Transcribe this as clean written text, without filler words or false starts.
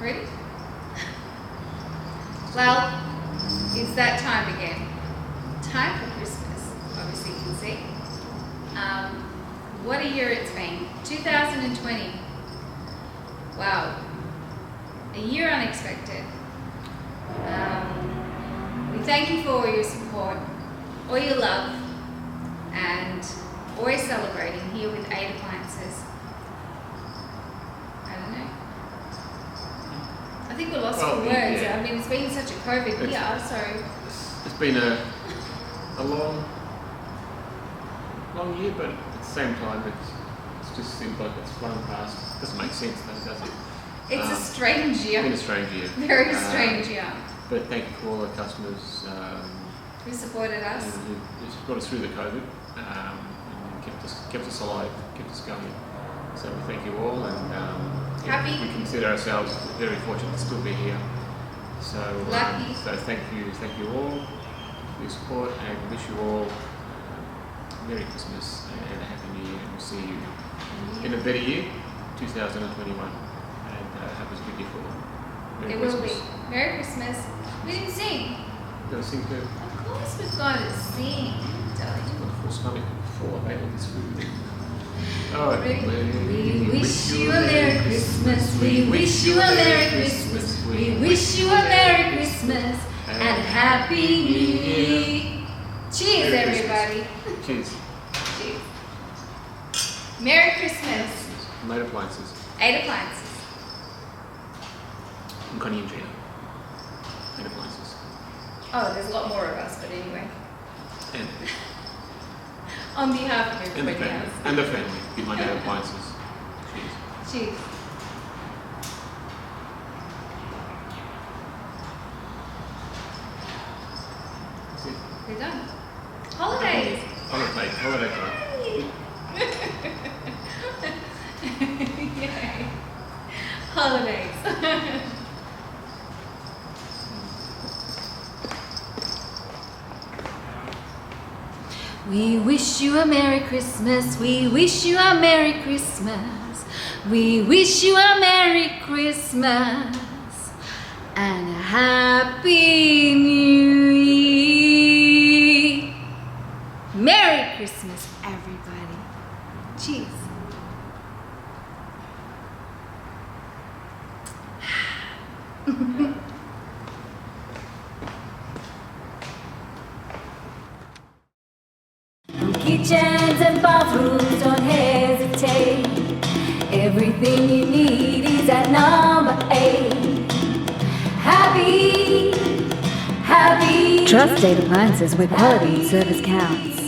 Ready? Well, it's that time again. Time for Christmas, obviously you can see. What a year it's been. 2020. Wow. A year unexpected. We thank you for all your support, all your love, and always celebrating here with 8 Appliances. I don't know. I think we're lost for words. Yeah. I mean, it's been such a COVID year, so... It's been a long year, but at the same time, it just seems like it's flown past. It doesn't make sense, though, does it? It's a strange year. It's been a strange year. Very strange year. But thank you for all the customers Who supported us. who got us through the COVID and kept us alive, kept us going. So we thank you all, and Happy. we consider ourselves very fortunate to still be here. So Lucky. So thank you all for your support, and wish you all Merry Christmas and a Happy New Year, and we'll see you in a better year, 2021, and have a good year for Merry It Christmas. will be. Merry Christmas. We didn't sing. Gonna sing too. Of course we've got to sing, darling. Got a full stomach before I ate all this food. Oh, Ready? We wish you a Merry Christmas. We wish you a Merry Christmas. We wish you a Merry Christmas and a Happy New Year. Cheers, everybody. Cheers. Cheers. Merry Christmas. 8 Appliances. 8 Appliances. I'm Connie and Gina. 8 Appliances. Oh, there's a lot more of us, but anyway. And On behalf of the everybody family. else. And the family behind 8 Appliances. Cheers. Cheers. That's it. We're done. Holidays. Holiday time. Yay. Holidays. We wish you a Merry Christmas. We wish you a Merry Christmas. We wish you a Merry Christmas and a Happy New Year. Merry Christmas, everybody. Cheers. Kitchens and bathrooms, don't hesitate. Everything you need is at number 8. Happy. Trust 8 Appliances, where quality and service counts.